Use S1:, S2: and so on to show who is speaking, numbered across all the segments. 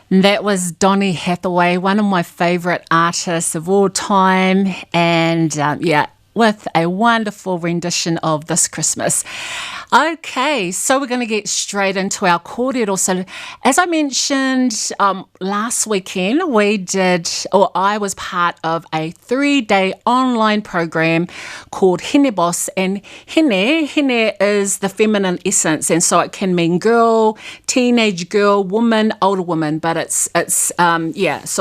S1: That was Donny Hathaway, one of my favourite artists of all time, and with a wonderful rendition of This Christmas. Okay, so we're going to get straight into our kōrero. So as I mentioned last weekend, I was part of a 3-day online program called Hine Boss, and Hine is the feminine essence, and so it can mean girl, teenage girl, woman, older woman, but so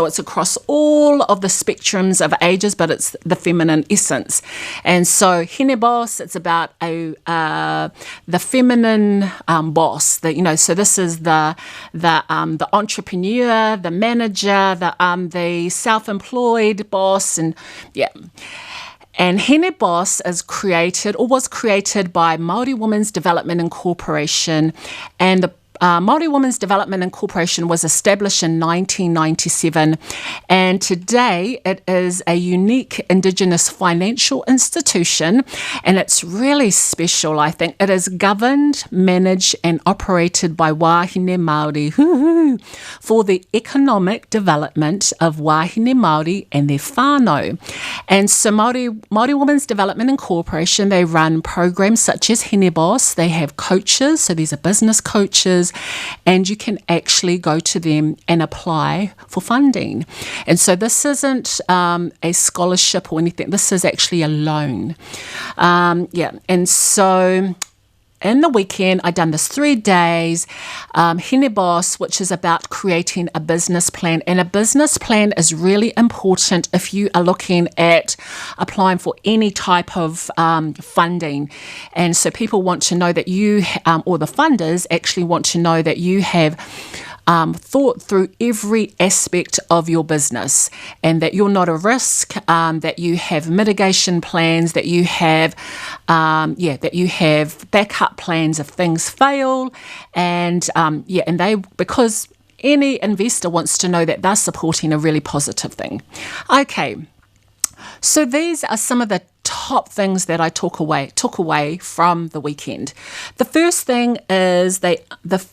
S1: it's across all of the spectrums of ages, but it's the feminine essence. And so Hine Boss, it's about the feminine boss. So this is the entrepreneur, the manager, the self-employed boss, and yeah. And Hine Boss was created by Māori Women's Development Incorporation, and the Māori Women's Development Incorporation was established in 1997, and today it is a unique Indigenous financial institution, and it's really special, I think. It is governed, managed and operated by wāhine Māori for the economic development of wāhine Māori and their whānau. And so Māori Women's Development Incorporation, they run programs such as Hine Boss. They have coaches, so these are business coaches, and you can actually go to them and apply for funding. And so this isn't a scholarship or anything. This is actually a loan. And so in the weekend, I done this 3 days, Hine Boss, which is about creating a business plan. And a business plan is really important if you are looking at applying for any type of funding. And so people want to know that you, or the funders actually want to know that you have thought through every aspect of your business, and that you're not a risk, that you have mitigation plans, that you have backup plans if things fail, and because any investor wants to know that they're supporting a really positive thing. Okay. So these are some of the top things that I took away from the weekend. The first thing is the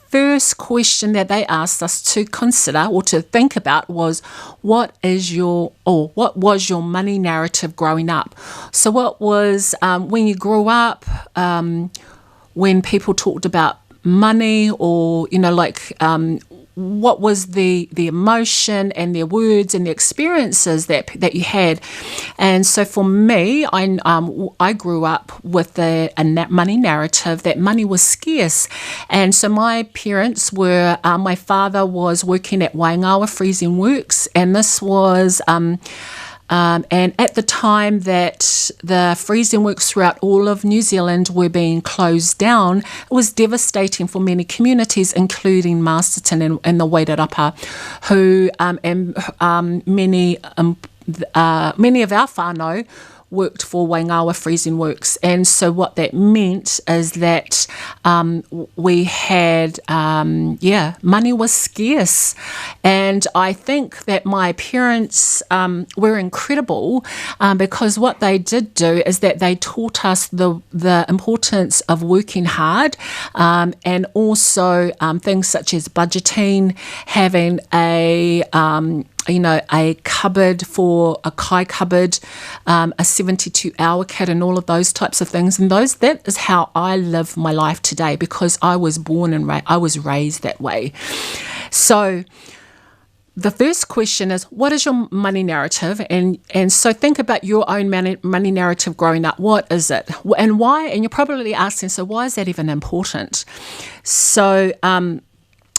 S1: first question that they asked us to consider or to think about was, what was your money narrative growing up? So what was, when you grew up, when people talked about money, or what was the emotion and the words and the experiences that you had? And so for me, I grew up with a money narrative that money was scarce. And so my parents were, my father was working at Wairarapa Freezing Works, and this was and at the time that the freezing works throughout all of New Zealand were being closed down, it was devastating for many communities, including Masterton and the Wairarapa, who many of our whānau worked for Wairarapa Freezing Works. And so what that meant is that we had, money was scarce. And I think that my parents were incredible because what they did do is that they taught us the importance of working hard, and also things such as budgeting, having a cupboard for a kai cupboard, a 72-hour kit, and all of those types of things. And that is how I live my life today, because I was born and I was raised that way. So the first question is, what is your money narrative? And so think about your own money narrative growing up. What is it? And why? And you're probably asking, so why is that even important? So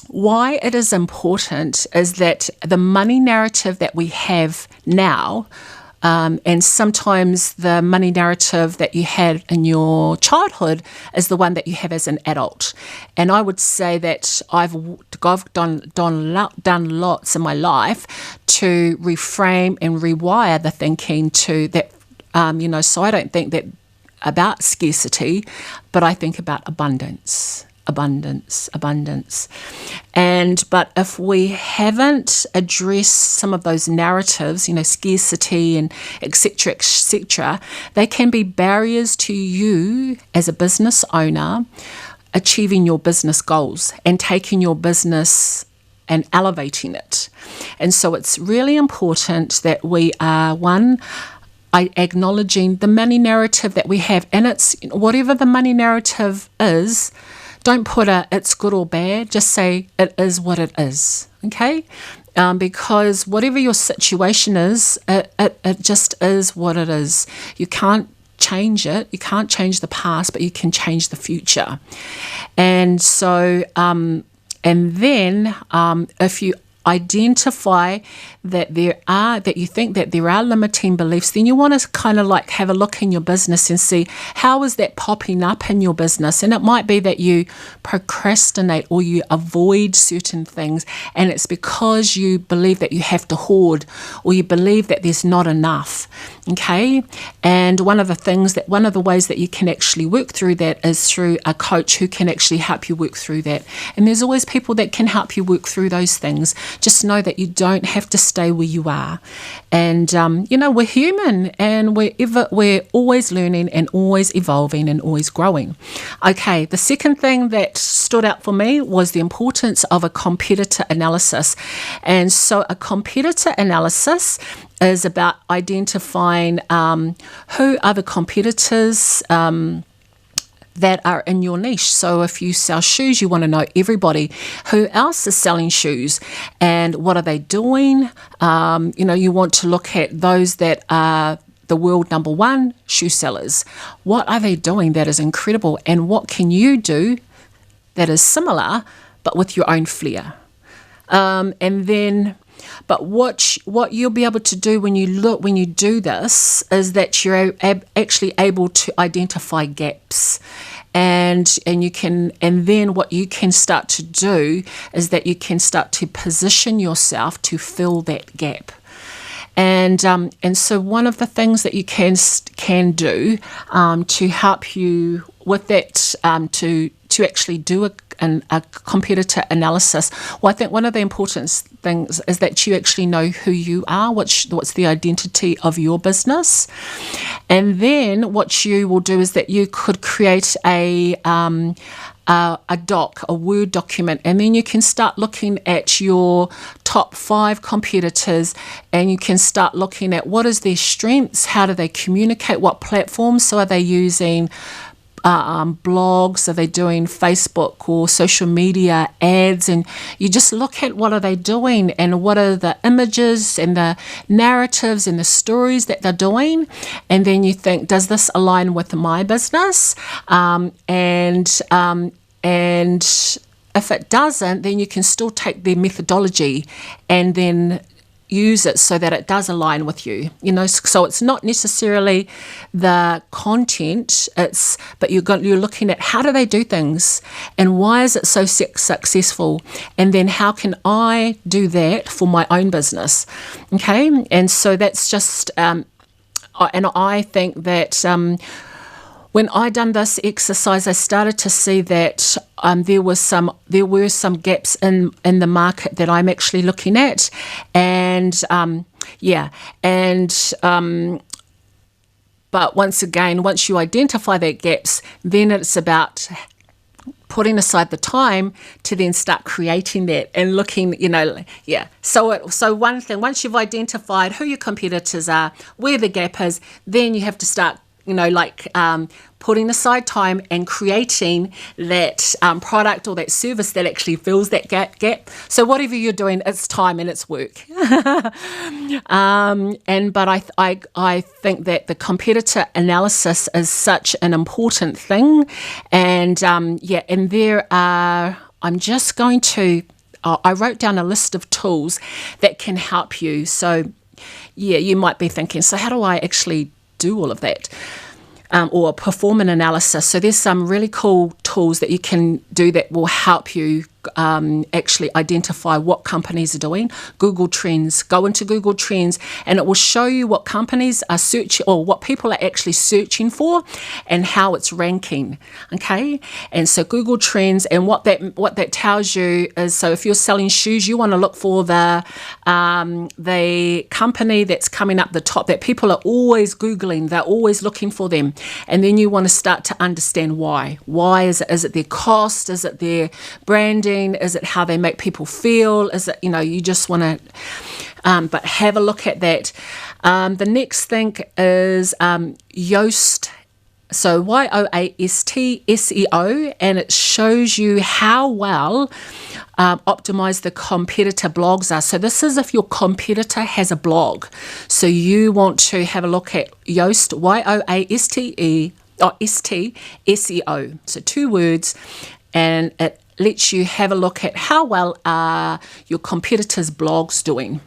S1: why it is important is that the money narrative that we have now, and sometimes the money narrative that you had in your childhood is the one that you have as an adult. And I would say that I've done lots in my life to reframe and rewire the thinking to that, so I don't think that about scarcity, but I think about abundance. But if we haven't addressed some of those narratives, scarcity and et cetera, they can be barriers to you as a business owner achieving your business goals and taking your business and elevating it. And so it's really important that we are, one, acknowledging the money narrative that we have. And it's whatever the money narrative is, don't put it's good or bad, just say it is what it is, okay? Because whatever your situation is, it just is what it is. You can't change it. You can't change the past, but you can change the future. And so, and then if you identify that you think that there are limiting beliefs, then you want to kind of like have a look in your business and see how is that popping up in your business. And it might be that you procrastinate or you avoid certain things, and it's because you believe that you have to hoard, or you believe that there's not enough. Okay, and one of the ways that you can actually work through that is through a coach who can actually help you work through that. And there's always people that can help you work through those things. Just know that you don't have to stay where you are. And, we're human, and we're always learning and always evolving and always growing. Okay, the second thing that stood out for me was the importance of a competitor analysis. And so a competitor analysis is about identifying who are the competitors that are in your niche. So if you sell shoes, you want to know everybody who else is selling shoes and what are they doing. You want to look at those that are the world number one shoe sellers. What are they doing that is incredible, and what can you do that is similar but with your own flair? But what you'll be able to do when you do this is that you're actually able to identify gaps, and then what you can start to do is that you can start to position yourself to fill that gap. And so one of the things that you can do to help you with that, to actually do a competitor analysis, well, I think one of the important things is that you actually know who you are, what's the identity of your business. And then what you will do is that you could create a Word document, and then you can start looking at your top 5 competitors, and you can start looking at what is their strengths, how do they communicate, what platforms, so are they using blogs, are they doing Facebook or social media ads, and you just look at what are they doing and what are the images and the narratives and the stories that they're doing, and then you think, does this align with my business? And if it doesn't, then you can still take their methodology and then use it so that it does align with you. So it's not necessarily the content, but you're looking at how do they do things and why is it so successful, and then how can I do that for my own business. Okay, and so that's just and I think that when I done this exercise, I started to see that there were some gaps in the market that I'm actually looking at, but once you identify that gaps, then it's about putting aside the time to then start creating that and looking, So one thing, once you've identified who your competitors are, where the gap is, then you have to start putting aside time and creating that product or that service that actually fills that gap. So whatever you're doing, it's time and it's work. But I think that the competitor analysis is such an important thing, and I wrote down a list of tools that can help you. So you might be thinking, so how do I actually do all of that? Or perform an analysis. So there's some really cool tools that you can do that will help you actually identify what companies are doing. Google Trends. Go into Google Trends and it will show you what companies are searching, or what people are actually searching for, and how it's ranking. Okay, and so Google Trends, and what that tells you is, so if you're selling shoes, you want to look for the company that's coming up the top, that people are always Googling, they're always looking for them, and then you want to start to understand why. Why is it? Is it their cost? Is it their branding? branding? Is it how they make people feel? Is it, you just want to, but have a look at that. The next thing is Yoast. So Yoast SEO, and it shows you how well optimized the competitor blogs are. So this is if your competitor has a blog. So you want to have a look at Yoast, Yoast SEO. So 2 words, and it lets you have a look at how well are your competitors' blogs doing.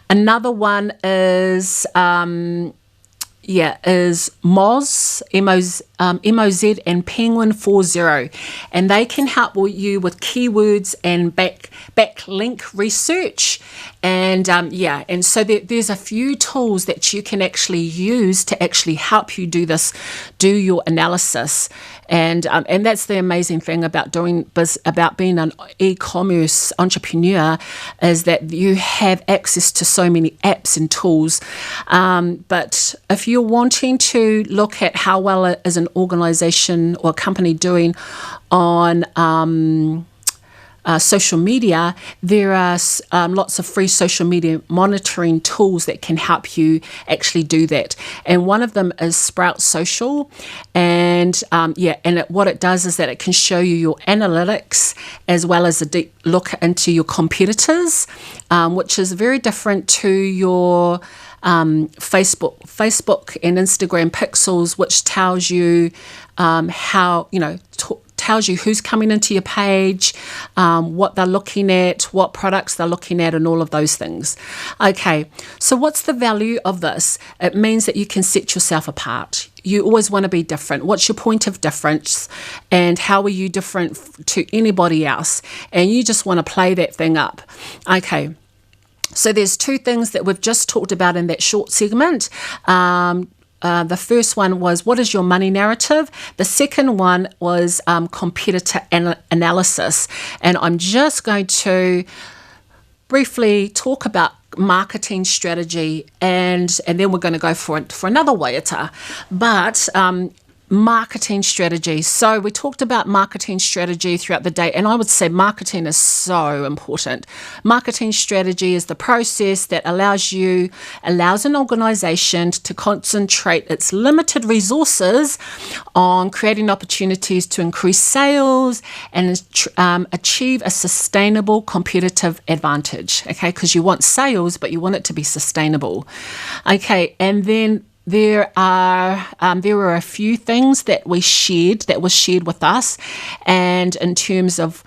S1: Another one is Moz, M-O-Z, and Penguin 40, and they can help you with keywords and backlink research, and and so there's a few tools that you can actually use to actually help you do your analysis, and that's the amazing thing about being an e-commerce entrepreneur, is that you have access to so many apps and tools, but if you're wanting to look at how well is an organization or company doing on social media, there are lots of free social media monitoring tools that can help you actually do that. And one of them is Sprout Social. And what it does is that it can show you your analytics as well as a deep look into your competitors, which is very different to your Facebook and Instagram pixels, which tells you tells you who's coming into your page, what they're looking at, what products they're looking at, and all of those things. Okay, so what's the value of this? It means that you can set yourself apart. You always want to be different. What's your point of difference, and how are you different to anybody else? And you just want to play that thing up. Okay. So there's 2 things that we've just talked about in that short segment. The first one was, what is your money narrative? The second one was competitor analysis. And I'm just going to briefly talk about marketing strategy, and then we're going to go for another waiata. But marketing strategy. So we talked about marketing strategy throughout the day, and I would say marketing is so important. Marketing strategy is the process that allows an organization to concentrate its limited resources on creating opportunities to increase sales and achieve a sustainable competitive advantage. Okay, because you want sales, but you want it to be sustainable. Okay, and then there were a few things that was shared with us, and in terms of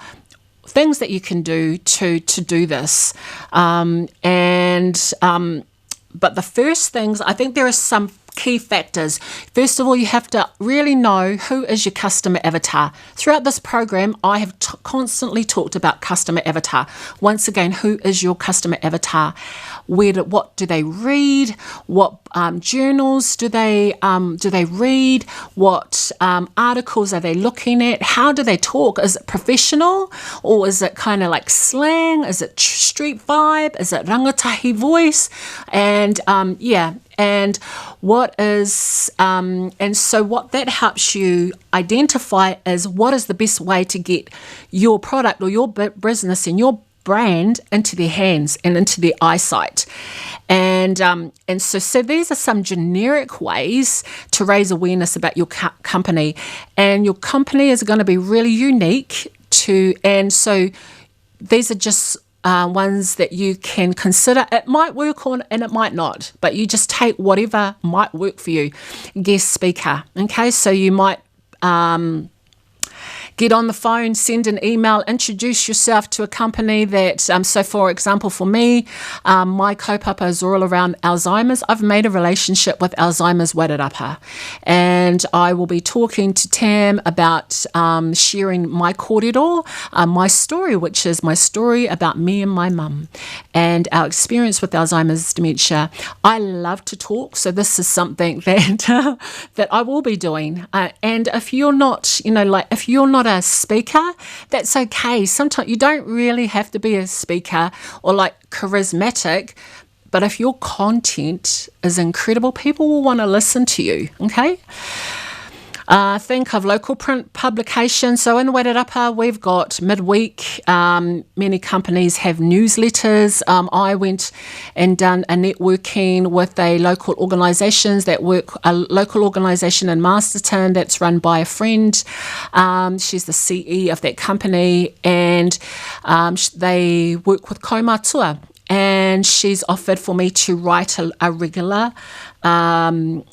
S1: things that you can do to do this, but the first things, I think there are some key factors. First of all, you have to really know who is your customer avatar. Throughout this program, I have constantly talked about customer avatar. Once again, who is your customer avatar? What do they read? What journals do they read? What articles are they looking at? How do they talk? Is it professional, or is it kind of like slang? Is it street vibe? Is it rangatahi voice? And so what that helps you identify is what is the best way to get your product or your business and your brand into their hands and into their eyesight. And so these are some generic ways to raise awareness about your company. And your company is going to be really unique and so these are just ones that you can consider. It might work and it might not, but you just take whatever might work for you. Guest speaker. Okay, so you might get on the phone, send an email, introduce yourself to a company that, so for example, for me, my kaupapa is all around Alzheimer's. I've made a relationship with Alzheimer's Wairarapa, and I will be talking to Tam about sharing my kōrero, my story, which is my story about me and my mum and our experience with Alzheimer's dementia. I love to talk, so this is something that that I will be doing. And if you're not, if you're not a speaker, that's okay. Sometimes you don't really have to be a speaker or charismatic, but if your content is incredible, people will want to listen to you. Think of local print publications. So in Wairarapa, we've got midweek. Many companies have newsletters. I went and done a networking with a local organisation in Masterton that's run by a friend. She's the CE of that company, and they work with kaumatua. And she's offered for me to write a regular 1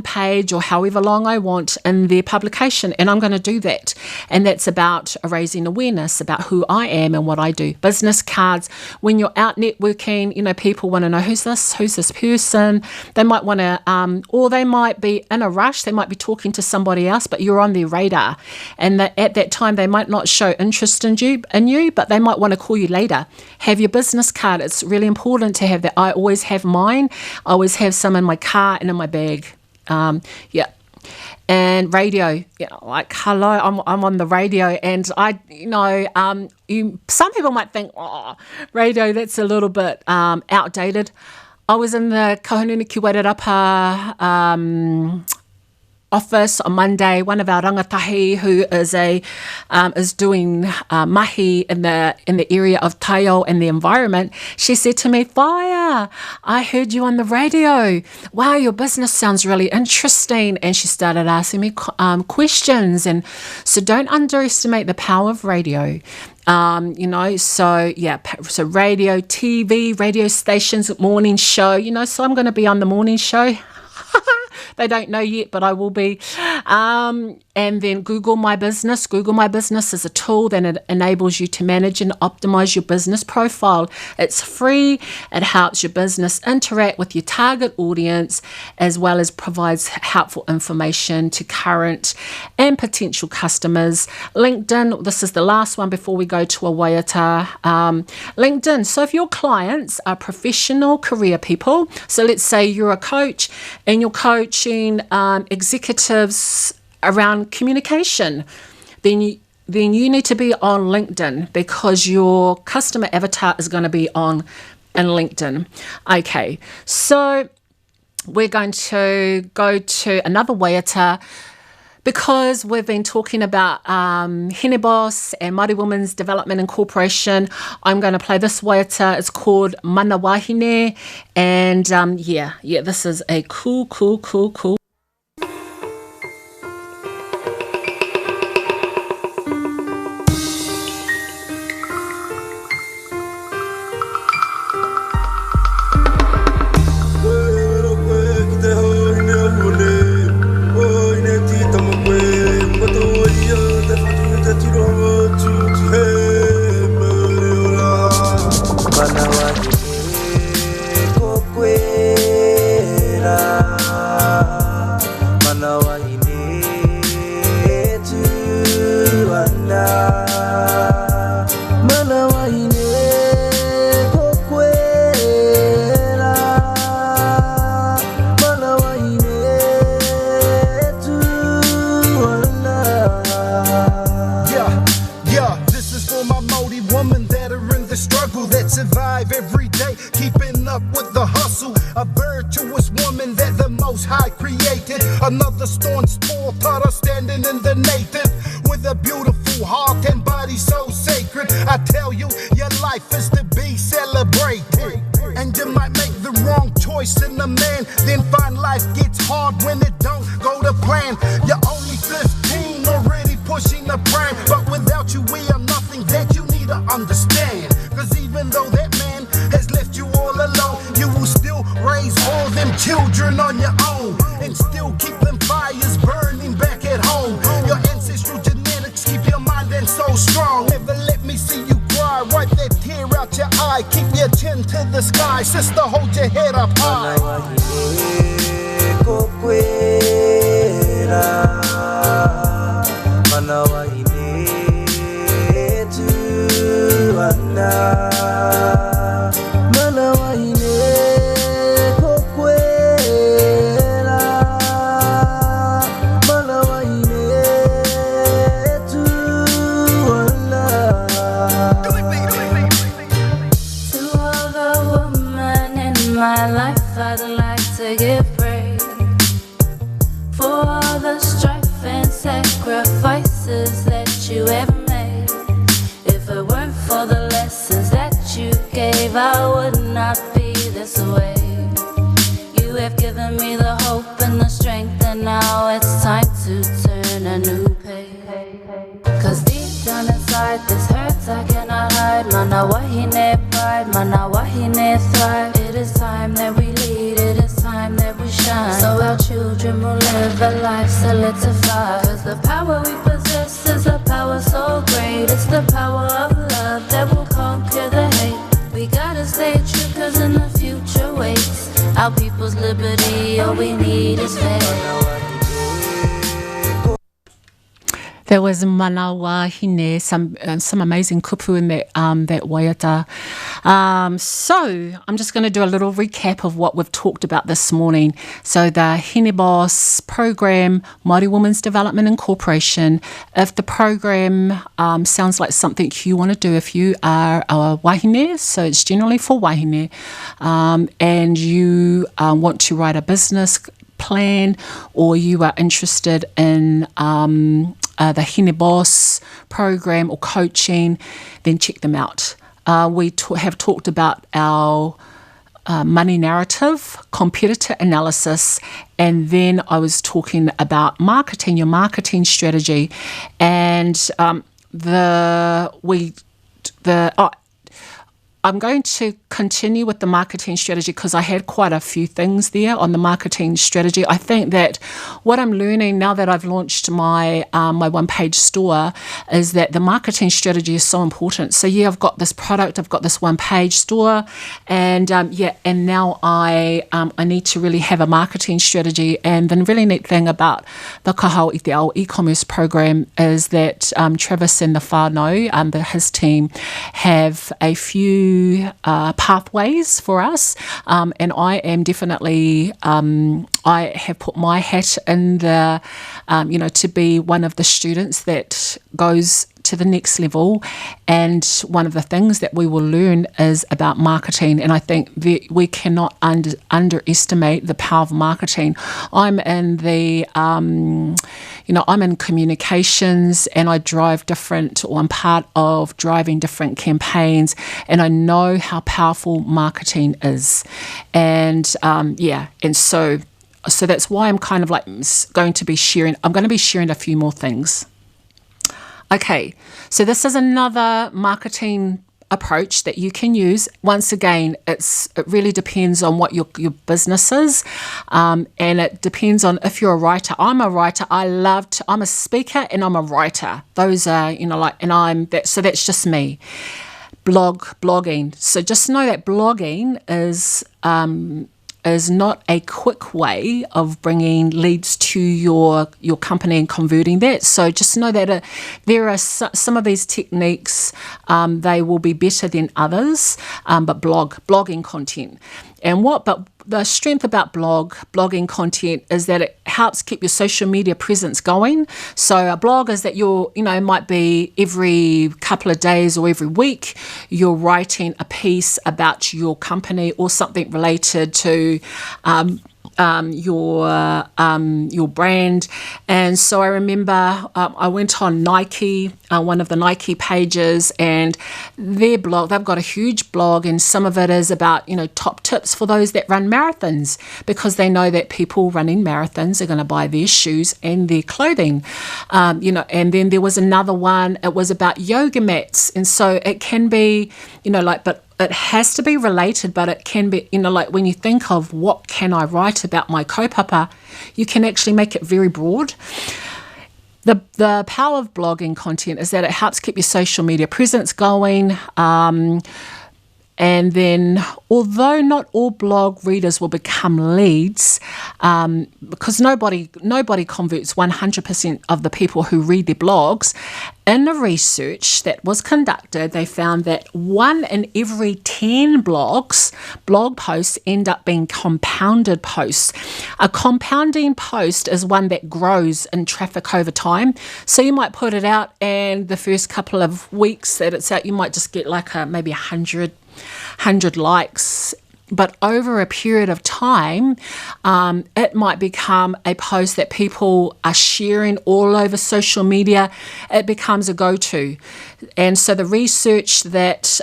S1: page or however long I want in their publication, and I'm going to do that. And that's about raising awareness about who I am and what I do. Business cards, when you're out networking, people want to know who's this person. They might want to, or they might be in a rush. They might be talking to somebody else, but you're on their radar. And at that time, they might not show interest in you, but they might want to call you later. Have your business card. It's really important to have that. I always have mine. I always have some in my car and in my bag. And radio, like hello, I'm on the radio, and some people might think, radio, that's a little bit outdated. I was in the Kahununi ki Wairarapa office on Monday. One of our rangatahi who is doing mahi in the area of taio and the environment, she said to me, "Fire, I heard you on the radio. Wow, your business sounds really interesting." And she started asking me questions. And so don't underestimate the power of radio. So radio, TV, radio stations, morning show, so I'm going to be on the morning show. They don't know yet, but I will be. And then Google My Business. Google My Business is a tool that it enables you to manage and optimize your business profile. It's free. It helps your business interact with your target audience, as well as provides helpful information to current and potential customers. LinkedIn, this is the last one before we go to a waiata. LinkedIn. So if your clients are professional career people, so let's say you're a coach and you're coaching executives around communication, then you need to be on LinkedIn, because your customer avatar is going to be in LinkedIn. Okay, so we're going to go to another waiata, because we've been talking about Heneboss and Māori Women's Development Incorporation. I'm going to play this waiata. It's called Mana Wahine, and this is a cool.
S2: Survive every day, keeping up with the hustle. A virtuous woman that the Most High created. Another stone spoiled, taught her standing in the native. With a beautiful heart and body so sacred. I tell you, your life is to be celebrated. And you might make the wrong choice in a man, then find life gets hard when it don't go to plan. You're only 15, already pushing the prime. But without you, we are nothing, that you need to understand. Cause even though that man has left you all alone, you will still raise all them children on your own, and still keep them fires burning back at home. Your ancestral genetics keep your mind and soul strong. Never let me see you cry, wipe that tear out your eye. Keep your chin to the sky, sister, hold your head up high.
S3: My life, I'd like to give praise for all the strife Mana wahine pride, mana wahine thrive. It is time that we lead, it is time that we shine, so our children will live a life solidified. Cause the power we possess is a power so great. It's the power of love that will conquer the hate. We gotta stay true cause in the future waits our people's liberty, all we need is faith.
S1: There was Manawa Hine, some amazing kupu in that waiata. So I'm just going to do a little recap of what we've talked about this morning. So the Hine Boss program, Māori Women's Development Incorporation. If the program sounds like something you want to do, if you are a wahine, so it's generally for wahine, and you want to write a business plan, or you are interested in the Hine Boss program or coaching, then check them out. We have talked about our money narrative, competitor analysis, and then I was talking about marketing, your marketing strategy, and I'm going to continue with the marketing strategy because I had quite a few things there on the marketing strategy. I think that what I'm learning now that I've launched my my one-page store is that the marketing strategy is so important. So yeah, I've got this product, I've got this one-page store, and and now I need to really have a marketing strategy. And the really neat thing about the Kahau I Te Ao e-commerce program is that Travis and the whānau, his team, have a few pathways for us, and I am definitely I have put my hat in the to be one of the students that goes to the next level. And one of the things that we will learn is about marketing, and I think we cannot underestimate the power of marketing. I'm in the I'm in communications, and I drive I'm part of driving different campaigns, and I know how powerful marketing is. And so that's why I'm kind of like going to be sharing a few more things. Okay, so this is another marketing approach that you can use. Once again, it really depends on what your business is, and it depends on if you're a writer. I'm a writer. I'm a speaker and I'm a writer. Those are, so that's just me. Blogging. So just know that blogging is not a quick way of bringing leads to your company and converting that. So just know that there are some of these techniques, they will be better than others, but blogging content. But the strength about blogging content is that it helps keep your social media presence going. So a blog is that might be every couple of days or every week, you're writing a piece about your company or something related to your brand. And so I remember I went on Nike, one of the Nike pages, and their blog, they've got a huge blog, and some of it is about top tips for those that run marathons, because they know that people running marathons are going to buy their shoes and their clothing, and then there was another one, it was about yoga mats. And so it can be but it has to be related, but it can be, when you think of what can I write about my kaupapa, you can actually make it very broad. The power of blogging content is that it helps keep your social media presence going. And then, although not all blog readers will become leads, because nobody converts 100% of the people who read their blogs, in the research that was conducted, they found that 1 in every 10 blog posts end up being compounded posts. A compounding post is one that grows in traffic over time. So you might put it out, and the first couple of weeks that it's out, you might just get like maybe 100 likes, but over a period of time, it might become a post that people are sharing all over social media. It becomes a go-to. And so the research that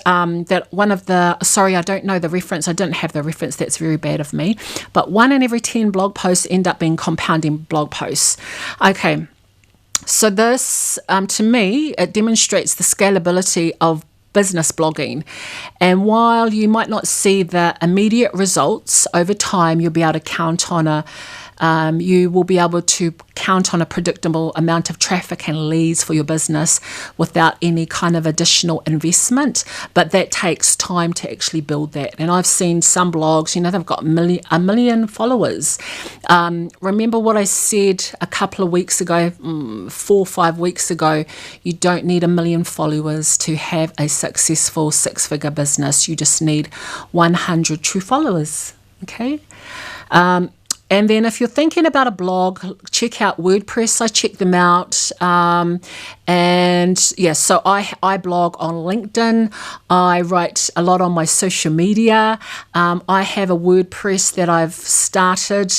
S1: one of the, sorry, I don't know the reference, I didn't have the reference, that's very bad of me, but 1 in every 10 blog posts end up being compounding blog posts. Okay, so this, to me, it demonstrates the scalability of business blogging. And while you might not see the immediate results over time, you'll be able to count on you will be able to count on a predictable amount of traffic and leads for your business without any kind of additional investment. But that takes time to actually build that. And I've seen some blogs, they've got a million followers. Remember what I said a couple of weeks ago, 4 or 5 weeks ago, you don't need 1 million followers to have a successful 6-figure business. You just need 100 true followers. Okay. And then if you're thinking about a blog, check out WordPress. I check them out. So I blog on LinkedIn. I write a lot on my social media. I have a WordPress that I've started.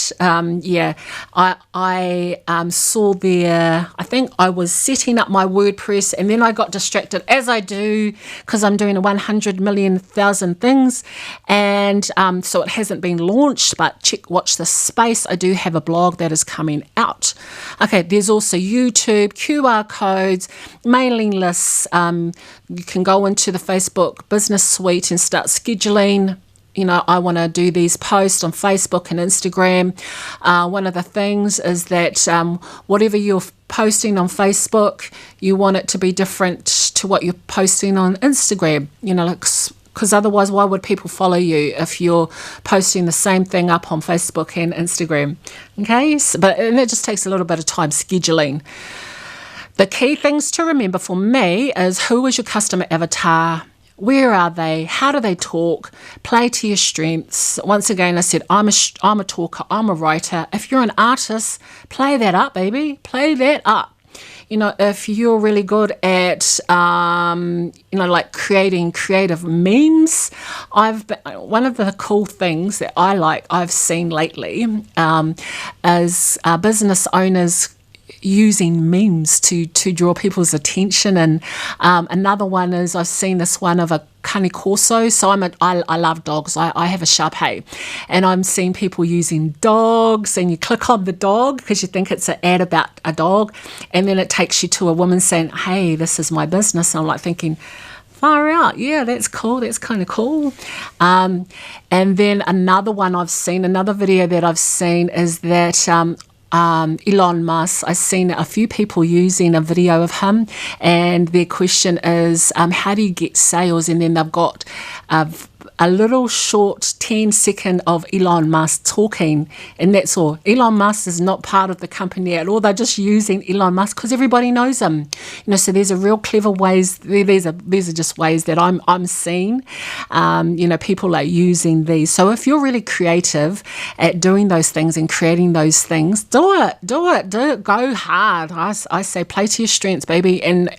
S1: I saw there, I think I was setting up my WordPress and then I got distracted, as I do, because I'm doing 100 million thousand things. And so it hasn't been launched, but watch this space. I do have a blog that is coming out. Okay, there's also YouTube, QR codes, mailing lists. You can go into the Facebook Business Suite and start scheduling. I want to do these posts on Facebook and Instagram. One of the things is that whatever you're posting on Facebook, you want it to be different to what you're posting on Instagram. Because otherwise, why would people follow you if you're posting the same thing up on Facebook and Instagram? Okay, and it just takes a little bit of time scheduling. The key things to remember for me is, who is your customer avatar? Where are they? How do they talk? Play to your strengths. Once again, I said, I'm a talker, I'm a writer. If you're an artist, play that up, baby. Play that up. If you're really good at, creating creative memes, one of the cool things that I've seen lately is business owners using memes to draw people's attention. And another one is, I've seen this one of a cane corso. So I love dogs. I have a Shar Pei, and I'm seeing people using dogs, and you click on the dog because you think it's an ad about a dog, and then it takes you to a woman saying, hey, this is my business. And I'm like thinking, far out. Yeah, that's cool. That's kind of cool. And then another video that I've seen is that Elon Musk, I've seen a few people using a video of him, and their question is, how do you get sales? And then they've got a little short 10-second of Elon Musk talking, and that's all. Elon Musk is not part of the company at all. They're just using Elon Musk because everybody knows him. So there's a real clever ways. These are just ways that I'm seeing. People are using these. So if you're really creative at doing those things and creating those things, do it. Go hard. I say play to your strengths, baby, and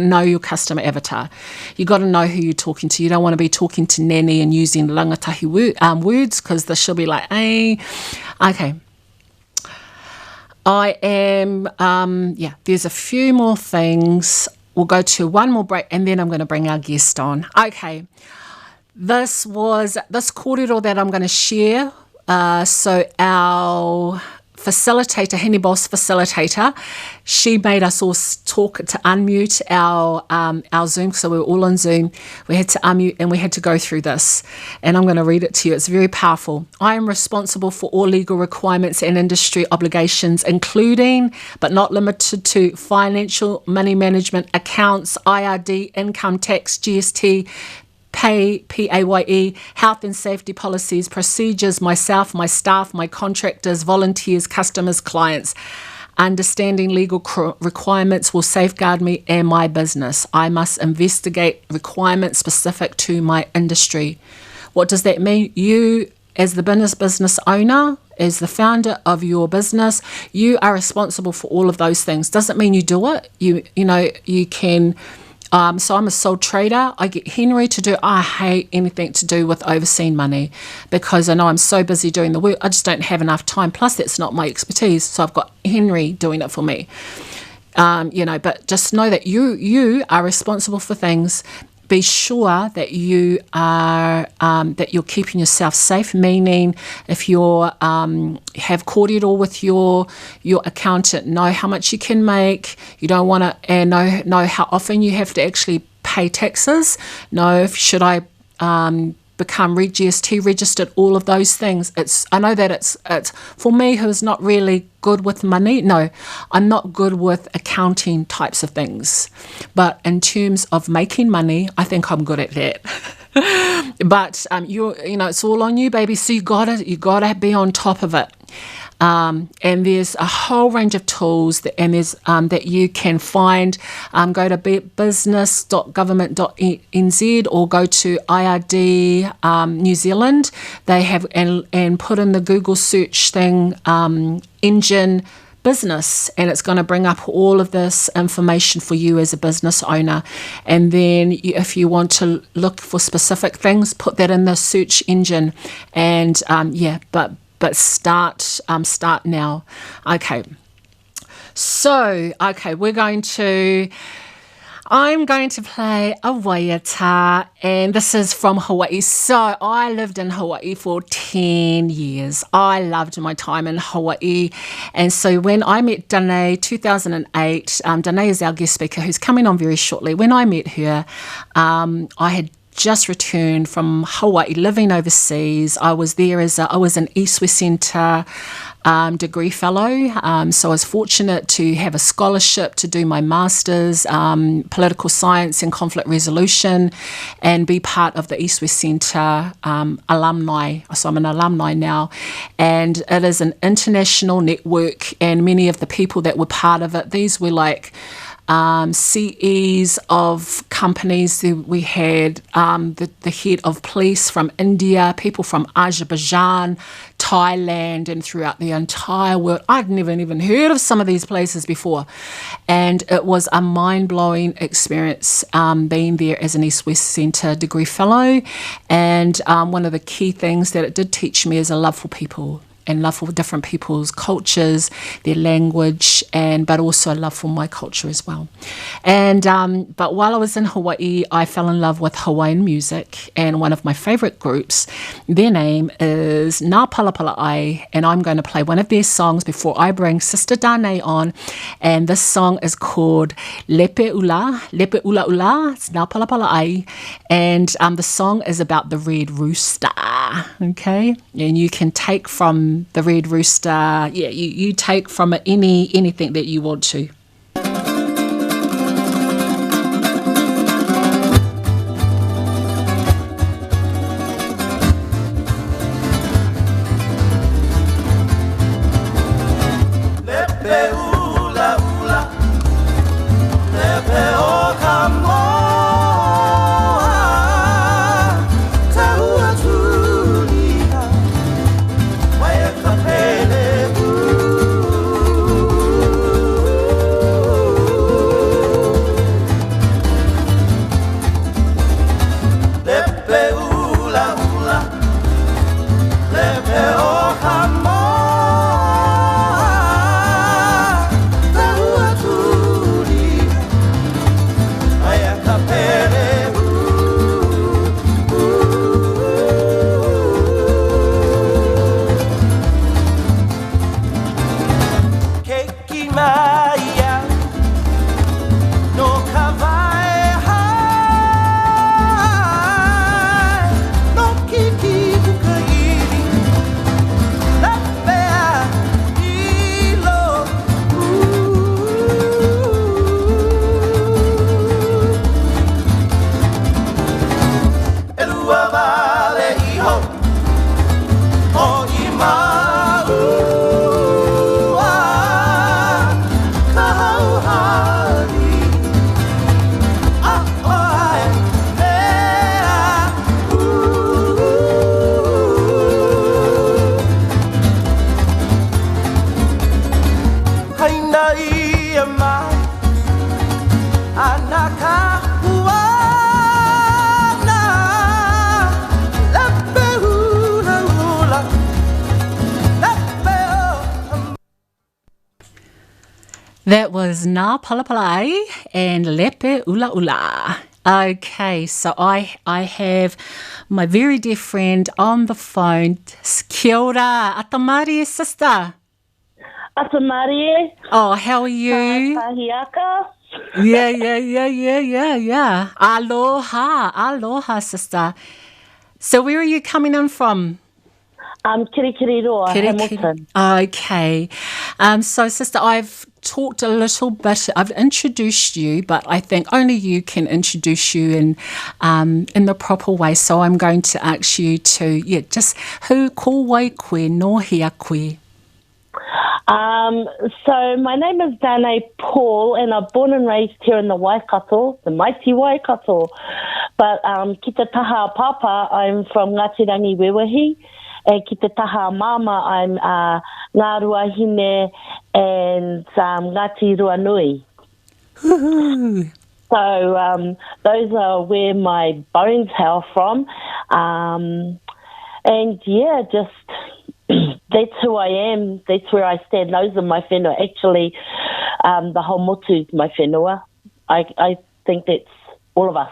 S1: know your customer avatar. You got to know who you're talking to. You don't want to be talking to Nanny and using rangatahi words, because she'll be like, hey, okay. I am, there's a few more things. We'll go to one more break, and then I'm going to bring our guest on. Okay. This kōrero that I'm going to share. So our facilitator, Henny Boss facilitator, she made us all talk to unmute our Zoom. So we were all on Zoom. We had to unmute and we had to go through this. And I'm going to read it to you. It's very powerful. I am responsible for all legal requirements and industry obligations, including but not limited to financial, money management, accounts, IRD, income tax, GST, PAYE, health and safety policies, procedures, myself, my staff, my contractors, volunteers, customers, clients. Understanding legal requirements will safeguard me and my business. I must investigate requirements specific to my industry. What does that mean? You, as the business owner, as the founder of your business, you are responsible for all of those things. Doesn't mean you do it. You can. So I'm a sole trader. I get Henry to do. I hate anything to do with overseeing money because I know I'm so busy doing the work. I just don't have enough time. Plus, that's not my expertise. So I've got Henry doing it for me. But just know that you are responsible for things. Be sure that you are that you're keeping yourself safe. Meaning, if you're have kōrero with your accountant, know how much you can make. You don't want to know how often you have to actually pay taxes? No. Should I become GST registered? All of those things. I know that it's for me who's not really good with money. No, I'm not good with accounting types of things. But in terms of making money, I think I'm good at that. But it's all on you, baby. So you gotta be on top of it. And there's a whole range of tools that you can find. Go to business.government.nz or go to IRD New Zealand. They have and put in the Google search thing engine business, and it's going to bring up all of this information for you as a business owner. And then if you want to look for specific things, put that in the search engine. And but start now. Okay. So, I'm going to play a waiata, and this is from Hawaii. So I lived in Hawaii for 10 years. I loved my time in Hawaii. And so when I met Danae, 2008, Danae is our guest speaker who's coming on very shortly. When I met her, I had just returned from Hawaii, living overseas. I was there I was an East-West Centre degree fellow. So I was fortunate to have a scholarship to do my master's, political science and conflict resolution, and be part of the East-West Centre alumni. So I'm an alumni now. And it is an international network, and many of the people that were part of it, these were like CEs of companies. We had the head of police from India, people from Azerbaijan, Thailand, and throughout the entire world. I'd never even heard of some of these places before. And it was a mind-blowing experience being there as an East-West Centre degree fellow. And one of the key things that it did teach me is a love for people, and love for different people's cultures, their language, but also a love for my culture as well. And but while I was in Hawaii, I fell in love with Hawaiian music, and one of my favourite groups, their name is Ngā Palapala'ai, and I'm going to play one of their songs before I bring Sister Danae on, and this song is called Lepe Ula Ula, it's Ngā Palapala'ai, and the song is about the red rooster, okay? And you can take from the red rooster, you take from it anything that you want to. That was Ngā Palapalai and Lepe Ula Ula. Okay, so I have my very dear friend on the phone. Kia ora, Atamari, sister.
S4: Atamari.
S1: Oh, how are you?
S4: Tahiaka.
S1: Yeah. Aloha, sister. So where are you coming in from?
S4: Kirikiriroa, Hamilton.
S1: Okay. So, sister, I've talked a little bit. I've introduced you, but I think only you can introduce you in the proper way. So I'm going to ask you to, just hu ko wai koe no hia koe.
S4: So my name is Danae Paul, and I'm born and raised here in the Waikato, the mighty Waikato. But ki te taha papa, I'm from Ngāti Rangi Wewahi. And ki te taha mama, I'm Ngā Ruahine and Ngāti Ruanui. So those are where my bones hail from. And yeah, just that's who I am. That's where I stand. Those are my whenua. Actually, the whole motu is my whenua. I think that's all of us.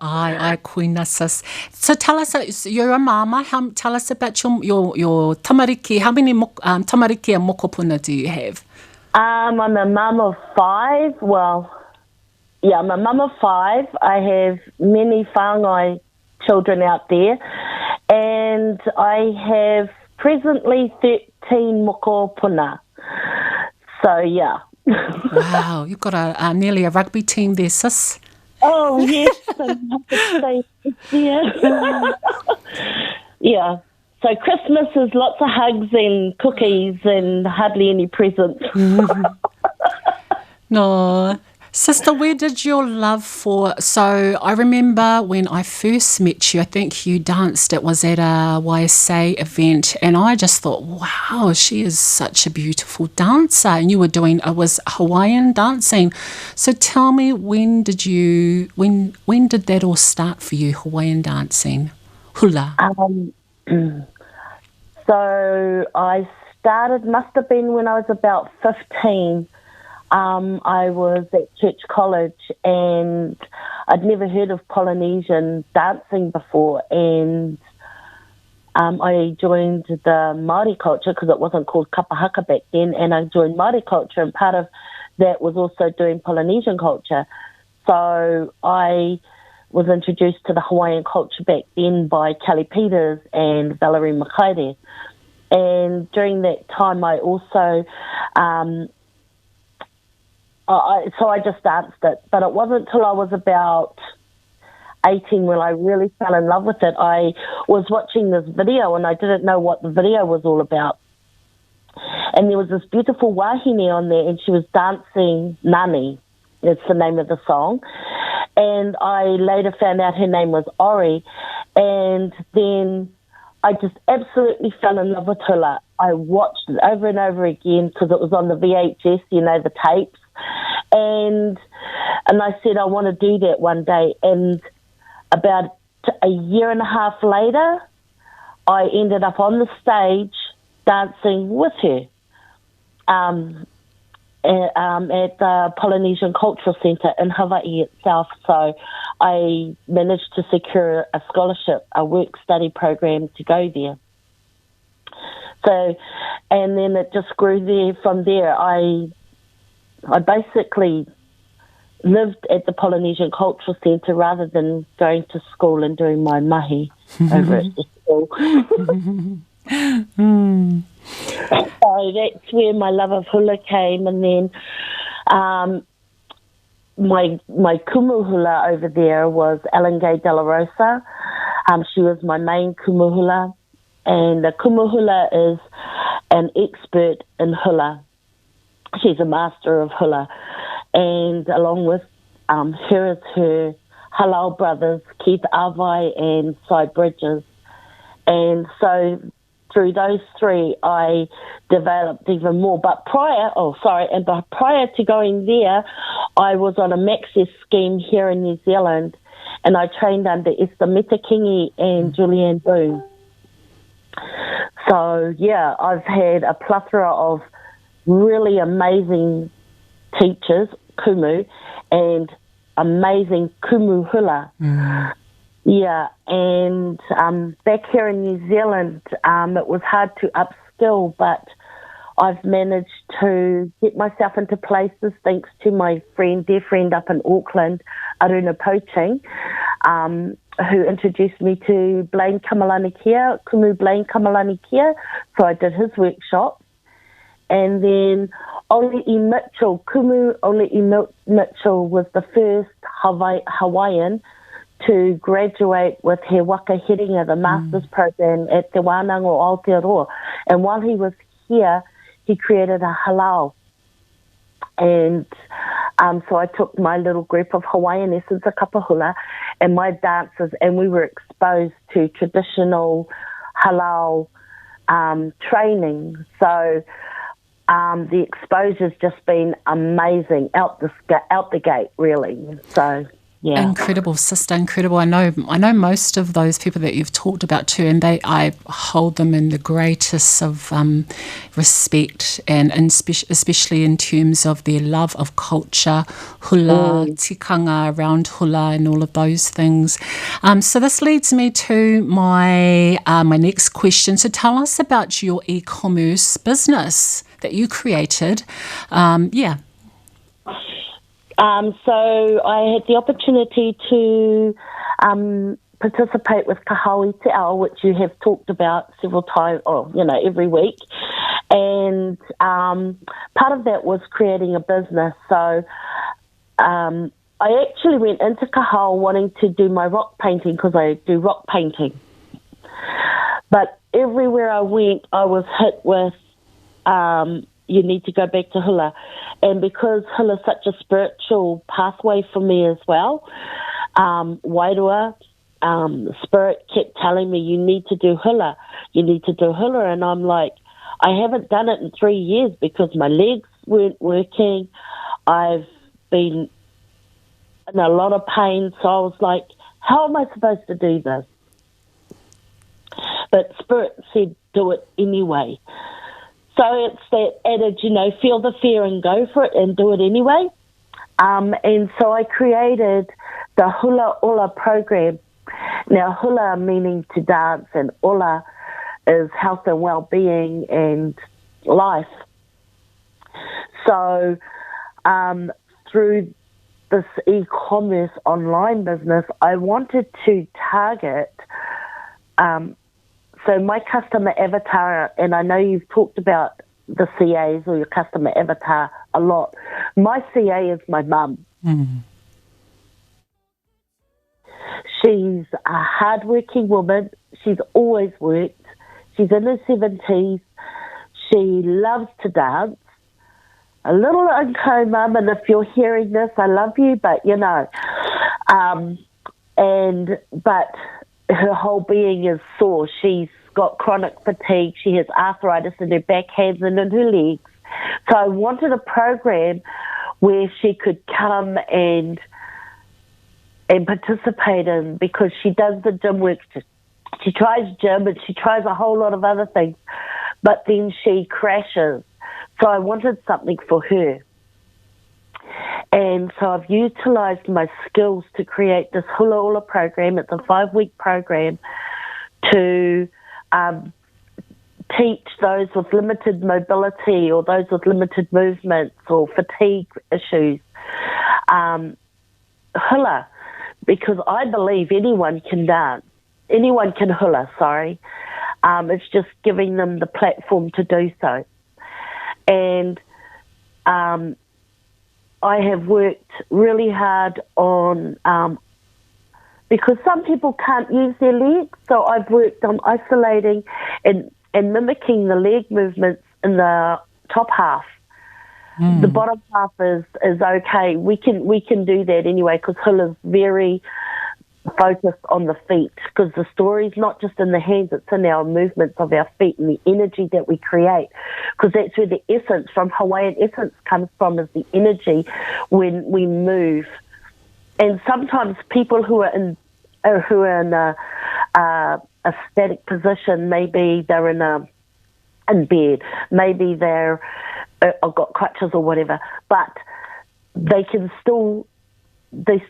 S1: Ai, koina, sis. So tell us, you're a mama. Tell us about your tamariki. How many tamariki and mokopuna do you have?
S4: I'm a mum of 5. Well, yeah, I'm a mum of 5. I have many whāngai children out there. And I have presently 13 mokopuna. So, yeah.
S1: Wow, you've got nearly a rugby team there, sis.
S4: Oh, yes. Yeah. Yeah. So Christmas is lots of hugs and cookies and hardly any presents.
S1: No. Sister, where did your love for... So I remember when I first met you, I think you danced. It was at a YSA event, and I just thought, wow, she is such a beautiful dancer. And you were doing... It was Hawaiian dancing. So tell me, when did that all start for you, Hawaiian dancing? Hula.
S4: So I started, must have been when I was about 15. I was at Church College and I'd never heard of Polynesian dancing before, and I joined the Māori culture because it wasn't called kapahaka back then, and I joined Māori culture, and part of that was also doing Polynesian culture. So I was introduced to the Hawaiian culture back then by Kelly Peters and Valerie Makaire, and during that time I also... So I just danced it, but it wasn't until I was about 18 when I really fell in love with it. I was watching this video and I didn't know what the video was all about. And there was this beautiful wahine on there and she was dancing Nani, it's the name of the song. And I later found out her name was Ori. And then I just absolutely fell in love with hula. I watched it over and over again because it was on the VHS, the tapes. And I said, I want to do that one day. And about a year and a half later, I ended up on the stage dancing with her at the Polynesian Cultural Centre in Hawaii itself. So I managed to secure a scholarship, a work-study program to go there. So, and then it just grew there from there. I basically lived at the Polynesian Cultural Centre rather than going to school and doing my mahi over at the school. So that's where my love of hula came. And then my kumu hula over there was Ellen Gay De La Rosa. She was my main kumu hula. And the kumu hula is an expert in hula. She's a master of hula. And along with her is her halal brothers, Keith Avai and Cy Bridges. And so through those three, I developed even more. But prior to going there, I was on a Maxis scheme here in New Zealand, and I trained under Esther Metakingi and Julianne Boone. So, yeah, I've had a plethora of really amazing teachers, kumu, and amazing kumu hula. Yeah, and back here in New Zealand, it was hard to upskill, but I've managed to get myself into places thanks to my dear friend up in Auckland, Aruna Poaching, who introduced me to Blaine Kamalani Kia, Kumu Blaine Kamalani Kia. So I did his workshop. And then Oli'i Mitchell, Kumu Oli'i Mitchell was the first Hawaiian to graduate with He Waka Heringa, the master's program at Te Wānanga o Aotearoa. And while he was here, he created a halal. And so I took my little group of Hawaiian essence, a kapahula, and my dancers, and we were exposed to traditional halal training. So the exposure's just been amazing out the gate, really. So. Yeah.
S1: Incredible, sister, incredible. I know most of those people that you've talked about too, and I hold them in the greatest of respect, and especially in terms of their love of culture, hula, tikanga around hula, and all of those things. So this leads me to my next question. So tell us about your e-commerce business that you created.
S4: So I had the opportunity to participate with Kahaui Te Ao, which you have talked about several times, every week. And part of that was creating a business. So I actually went into Kahau wanting to do my rock painting because I do rock painting. But everywhere I went, I was hit with you need to go back to hula. And because hula is such a spiritual pathway for me as well, Wairua, Spirit kept telling me, you need to do hula. You need to do hula. And I'm like, I haven't done it in 3 years because my legs weren't working. I've been in a lot of pain. So I was like, how am I supposed to do this? But Spirit said, do it anyway. So it's that adage, feel the fear and go for it and do it anyway. And so I created the Hula Ola program. Now, hula meaning to dance, and ola is health and well-being and life. So through this e-commerce online business, I wanted to target so my customer avatar, and I know you've talked about the CAs or your customer avatar a lot. My CA is my mum. Mm. She's a hardworking woman. She's always worked. She's in her 70s. She loves to dance. A little unco, Mum, and if you're hearing this, I love you, but but her whole being is sore. She's got chronic fatigue. She has arthritis in her back, hands, and in her legs. So I wanted a program where she could come and participate in, because she does the gym work. She tries gym and she tries a whole lot of other things, but then she crashes. So I wanted something for her. And so I've utilised my skills to create this Hula Ola program. It's a 5-week program to teach those with limited mobility or those with limited movements or fatigue issues hula, because I believe anyone can dance. Anyone can hula, sorry. It's just giving them the platform to do so. And I have worked really hard on, because some people can't use their legs, so I've worked on isolating and mimicking the leg movements in the top half. Mm. The bottom half is okay. We can do that anyway, because hula's very focused on the feet, because the story's not just in the hands, it's in our movements of our feet and the energy that we create, because that's where the essence from Hawaiian essence comes from, is the energy when we move. And sometimes people who are in a static position, maybe they're in bed, maybe they're got crutches or whatever, but they still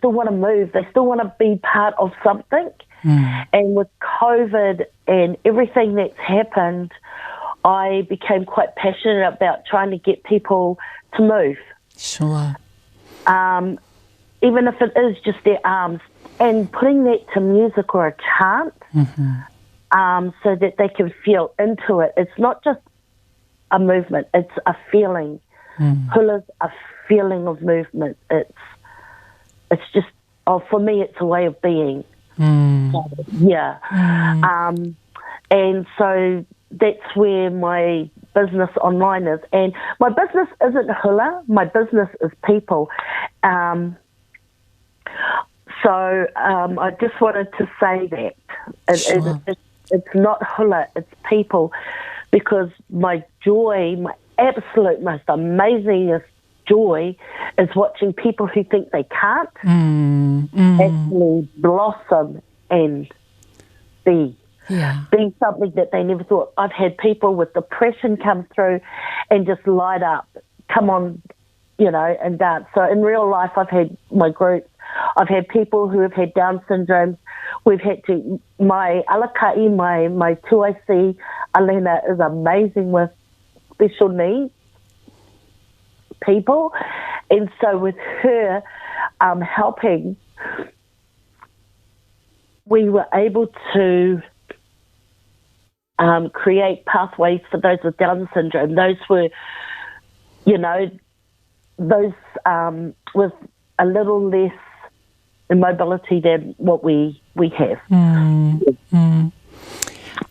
S4: want to move. They still want to be part of something. Mm. And with COVID and everything that's happened, I became quite passionate about trying to get people to move.
S1: Sure.
S4: Even if it is just their arms, and putting that to music or a chant, so that they can feel into it. It's not just a movement; it's a feeling. Hula's a feeling of movement. It's just, for me, it's a way of being. So, yeah. And so that's where my business online is. And my business isn't hula. My business is people. So I just wanted to say that. It's not hula, it's people. Because my joy, my absolute most amazingest joy is watching people who think they can't actually blossom and be.
S1: Yeah.
S4: Be something that they never thought. I've had people with depression come through and just light up, come on, and dance. So in real life, I've had my groups. I've had people who have had Down syndromes. We've had to, my alakai, my 2IC, Elena, is amazing with special needs people. And so with her helping, we were able to create pathways for those with Down syndrome. Those were, those with a little less immobility than what we have.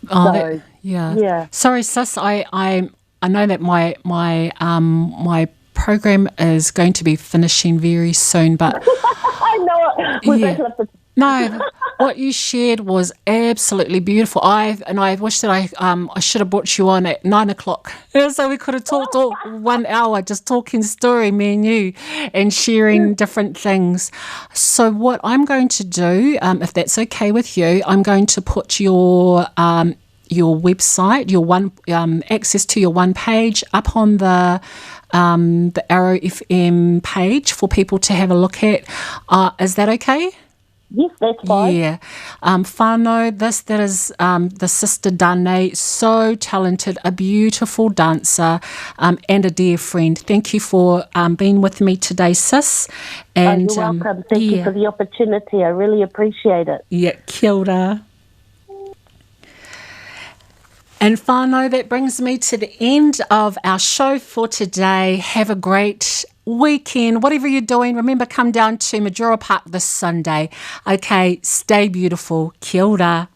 S1: Oh, yeah. Sorry, sis. I know that my program is going to be finishing very soon, but
S4: I know it. We both love the.
S1: No, what you shared was absolutely beautiful. I wish that I should have brought you on at 9 o'clock, so we could have talked all 1 hour just talking story, me and you, and sharing different things. So what I'm going to do, if that's okay with you, I'm going to put your website, your access to your one page up on the Arrow FM page for people to have a look at. Is that okay?
S4: Yes, that's fine.
S1: Yeah. Whānau, that is the sister Dane, so talented, a beautiful dancer and a dear friend. Thank you for being with me today, sis. And,
S4: you're welcome. Thank you for the opportunity. I really appreciate it.
S1: Yeah, kia ora. And whānau, that brings me to the end of our show for today. Have a great weekend. Whatever you're doing, remember, come down to Majora Park this Sunday. Okay, stay beautiful. Kia ora.